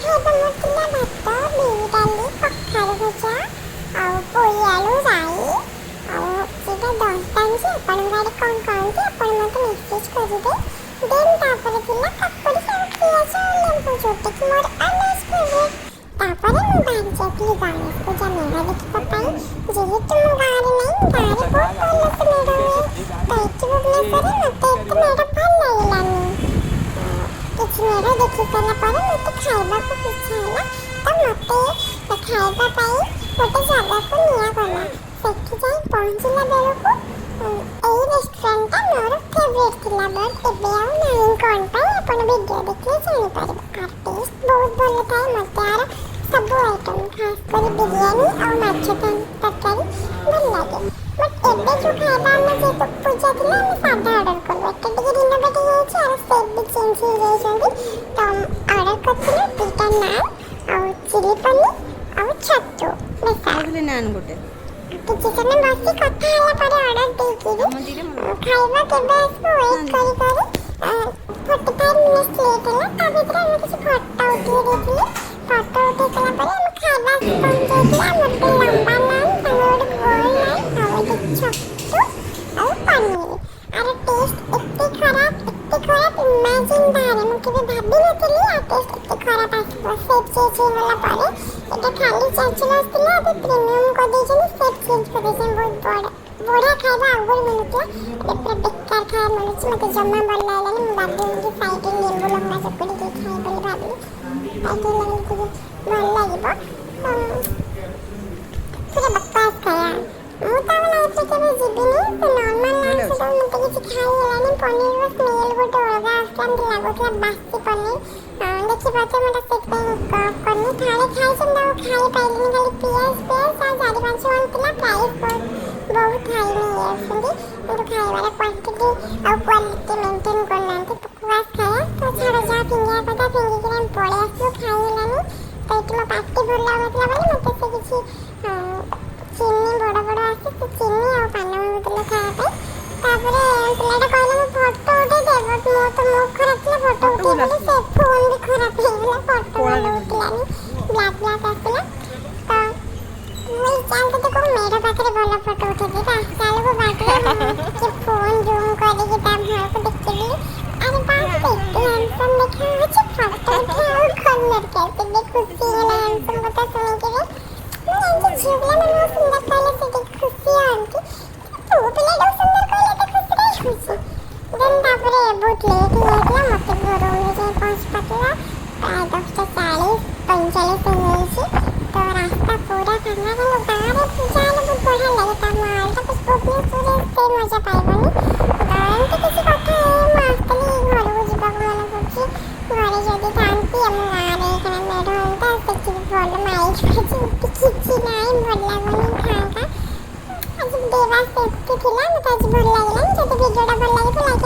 ଖାଇବା ମୋର ଥିଲା ଭାତ, ବିରି ଡାଲି, କଖାରୁ ଭଜା ଆଉ ପୋଇ ଆଳୁ ରାଇ ଆଉ ସେଇଟା ଦଶଟା ହେଇଛି। ଆପଣଙ୍କ ଆଡ଼େ କ'ଣ କହନ୍ତି ଆପଣ ମୋତେ ମେସେଜ୍ କରିବେ। ଦେନ୍ ତାପରେ ଥିଲା କାକୁଡ଼ି ଆଉ ପିଆଜ ଲେମ୍ବୁ ଯୋଉଟାକି ମୋର ଅଲୱେଜ୍ ଫେଭରେଟ୍। ତାପରେ ମୁଁ ବାହାରି ଯାଇଥିଲି ଗଣେଶ ପୂଜା ମେଢ଼ ଦେଖିବା ପାଇଁ। ଯେହେତୁ ମୁଁ ଗାଁରେ ନାହିଁ, ଗାଁରେ ବହୁତ ଭଲସେ ମେଢ଼ ହୁଏ, ତ ଏଠି ଭୁବନେଶ୍ୱରରେ ମୋତେ ଏତେ ମେଢ଼ ଭଲ ଲାଗିଲାନି। କିଛି ମେଢ଼ ଦେଖି ସାରିଲା ପରେ ମୋତେ ଖାଇବାକୁ ଇଚ୍ଛା ହେଲା, ତ ମୋତେ ଖାଇବା ପାଇଁ ଗୋଟେ ଜାଗାକୁ ନିଆଗଲା। ସେଠି ଯାଇ ପହଞ୍ଚିଲା ବେଳକୁ ଏଇ ରେଷ୍ଟୁରାଣ୍ଟଟା ମୋର ଫେଭରେଟ୍ ଥିଲା, ବଟ୍ ଏବେ ଆଉ ନାହିଁ। କ'ଣ ପାଇଁ ଆପଣ ଭିଡ଼ିଓ ଦେଖିଲେ ଜାଣିପାରିବେ। ଆର ଟେଷ୍ଟ ବହୁତ ଭଲ ଥାଏ। ମୋତେ ଆର ସବୁ ଆଇଟମ୍ ଖାସ୍ କରି ବିରିୟାନୀ ଆଉ ମାଛ ତରକାରୀ ଭଲ ଲାଗେ। ବଟ୍ ଏବେ ଯେଉଁ ଖାଇବା ଆମେ ଯେହେତୁ ପୂଜା ଥିଲା ଆମେ ସାଧା ଅର୍ଡ଼ର କଲୁ। ଏଟା ଟିକେ ରିନୋଭେଟ୍ ହେଇଯାଇଛି, ଆର ସେପ୍ ବି ଚେଞ୍ଜ ହେଇଯାଇଛନ୍ତି। ତ ଅର୍ଡ଼ର କରିଥିଲୁ 2ଟା ନାନ୍ ଆଉ ଚିଲି ପନିର ଆଉ ଛତୁ ବେସର। ନାନ୍ ଗୋଟେ କିଛି ସମୟ ବସି କଥା ହେଲା ପରେ ଅର୍ଡ଼ର ଦେଇକିରି ଖାଇବା କେବେ ଆସିବ ୱେଟ୍ କରି 45 ମିନିଟ୍ସ ଲେଟ୍ ହେଲା। ତା ଭିତରେ ଆମେ କିଛି ଫଟୋ ଉଠେଇ ଦେଇଥିଲି। ଫଟୋ ଉଠେଇ ସାରିଲା ପରେ ଆମେ ଖାଇବା ପହଞ୍ଚାଇଥିଲା। ଆମର ଗୋଟେ ଲମ୍ବା ନାନ୍, ସାଙ୍ଗେ ଗୋଟେ ଗୋଲ ନାନ୍ ଆଉ ଗୋଟେ ଛତୁ ଆଉ ପନିର। ଆର ଟେଷ୍ଟ ଏତେ ଖରାପ ଇମାଜିନ୍ ବାହାରେ। ମୁଁ କେବେ ଭାବିନଥିଲି ଆ ଟେଷ୍ଟ ଏତେ ଖରାପ ଆସିବ। ସେପ୍ ଚେଞ୍ଜ ହେଇଗଲା ପରେ ଏଇଟା ଖାଲି ଚାଞ୍ଚଲସ୍ ଥିଲା, ଏବେ ପ୍ରିମିୟମ୍ କରିଦେଇଛନ୍ତି, ସେପ୍ ଚେଞ୍ଜ କରିଦେଇଛନ୍ତି। ବହୁତ ବଢ଼ିଆ ଖାଇବା ଆଗରୁ ମିଳୁଥିଲା, ଏବେ ପୁରା ବେକାର ଖାଇବା ମିଳୁଛି। ମୋତେ ଜମା ଭଲ ଲାଗିଲାନି। ମୁଁ ଭାବିଲି କି ସାଇଡ଼ରେ ଲେମ୍ବୁ ଲଙ୍କା ଚକୁଡ଼ିକି ଖାଇ ବୋଲି ଭାବିଲି। ପାଟିରେ ଲାଗିଲେ ଟିକେ ଭଲ ଲାଗିବ। ପୁରା ବକବାସ୍ ଖାଇବା। ମୁଁ ତ ଆଉ ଲାଇଫ୍ରେ କେବେ ଯିବିନି। ସେ ନର୍ମାଲ୍ ନାନ୍ ସହିତ ମୋତେ କିଛି ଖାଇ ହେଲାନି। ପନିରର ସ୍ମେଲ୍ ଗୋଟେ ଅଲଗା ଆସୁଥିଲା, ମୋତେ ଲାଗୁଥିଲା ବାସି ପନିର। ଦେଖିପାରୁଥିବେ ମୁଁ ସେଥିପାଇଁ ଅଫ୍ କରିନି। ଥରେ ଖାଇଛନ୍ତି ଆଉ ଖାଇପାରିଲିନି। ଖାଲି ପିଆଜ ଆଉ 4-5 ଜଣ ଥିଲା। ପ୍ରାଇସ୍ ବହୁତ ହାଇ ନେଇଯାଉଛନ୍ତି, କିନ୍ତୁ ଖାଇବାର କ୍ୱାଣ୍ଟିଟି ଆଉ କ୍ୱାଲିଟି ମେଣ୍ଟେନ୍ କରୁନାହାନ୍ତି। ବକବାସ୍ ଖାଇବା। ତ ଛାଡ଼, ଯାହା ଫିଙ୍ଗିବା କଥା ଫିଙ୍ଗିକିରି ଆମେ ପଳେଇ ଆସିଲୁ। ଖାଇ ହେଲାନି। ତ ଏଠି ମୋ ପାଟି ଭଲ ଲାଗୁନଥିଲା ବୋଲି ମୋତେ ସେ କିଛି ଚିନି ବଡ଼ ବଡ଼ ଆସେ, ସେ ଚିନି ଆଉ ପାନ ମଙ୍ଗୁଥିଲେ ଖାଇବା ପାଇଁ। ତାପରେ ପିଲାଟା କହିଲା ମୁଁ ଫଟୋ ଉଠେଇଦେ, ବଟ୍ ମୋର ତ ମୁଡ୍ ଖରାପ ଥିଲା। ଫଟୋ ଉଠେଇବି ବୋଲି ସେ ଫୋନ୍ ବି ଖରାପ ହେଇଗଲା। ଫଟୋ ଭଲ ଉଠିଲାନି, ବ୍ଲାକ୍ ଆସିଲା। ତ ମୁଁ ଏଇ ଚାଲତେ ତ କୋଉ ମେଢ଼ ପାଖରେ ଭଲ ଫଟୋ ଉଠେଇବି। ରାସ୍ତା ବେଳକୁ ବାଟରେ ଟିକେ ଫୋନ୍ ଜୁମ୍ କରିକି ତା ମୁହଁକୁ ଦେଖିଲି। ଆରେ ବାସ୍ ଏତେ ହ୍ୟାଣ୍ଡସମ୍ ଦେଖାଯାଉଛି, ଫଟୋ ଉଠେଇ ଆଉ କ'ଣ ଦରକାର। କେବେ ଖୁସି ହେଲା ହ୍ୟାଣ୍ଡସମ୍ କଥା ଶୁଣିକିରି। ମୁଁ ଜାଣିଛି ଝିଅ ପିଲାମାନେ ବହୁତ ସୁନ୍ଦର କହିଲେ ସେ ଟିକେ ଖୁସି ହୁଅନ୍ତି, ପୁଅ ପିଲାଟାକୁ ସୁନ୍ଦର କହିଲେ ଏତେ ଖୁସି କାହିଁ ହଉଛି। ଦେନ୍ ତାପରେ ବହୁତ ଲେଟ୍ ହେଇଯାଇଥିଲା। ମୋତେ ମୋ ରୁମ୍ରେ ଯାଇ ପହଞ୍ଚି ପାରୁଥିଲା ପ୍ରାୟ 10:40-45 ହେଇଯାଇଛି। ତ ରାସ୍ତା ପୁରା ଫାଙ୍କା। ଗାଁରେ ପୂଜା ହେଲେ ବହୁତ ବଢ଼ିଆ ଲାଗେ, ତା ମାହୋଲଟା ଭୁବନେଶ୍ୱରରେ ଏତେ ମଜା ପାଇବନି। ତ ଏମିତି କିଛି କଥା ମୁଁ ଆସିଥିଲି ଘରକୁ ଯିବାକୁ ମନେ କରୁଛି। ଘରେ ଯଦି ଥାଆନ୍ତି ଆମ ଗାଁରେ ଏଇଖିଣା ମେଢ଼ ହୁଅନ୍ତା, ସେଠି ବି ଭଲ ମାଇକ୍ ବାଜେ। ଏଠି କିଛି ନାହିଁ, ଭଲ ଲାଗୁନି, ଫାଙ୍କା। ଆଜି ଡେ ବାସ୍ ଏମିତି ଥିଲା। ମୋତେ ଆଜି ଭଲ ଲାଗିଲାନି। ଯଦି ଭିଡ଼ିଓଟା ଭଲ ଲାଗିବ ଲାଇକ୍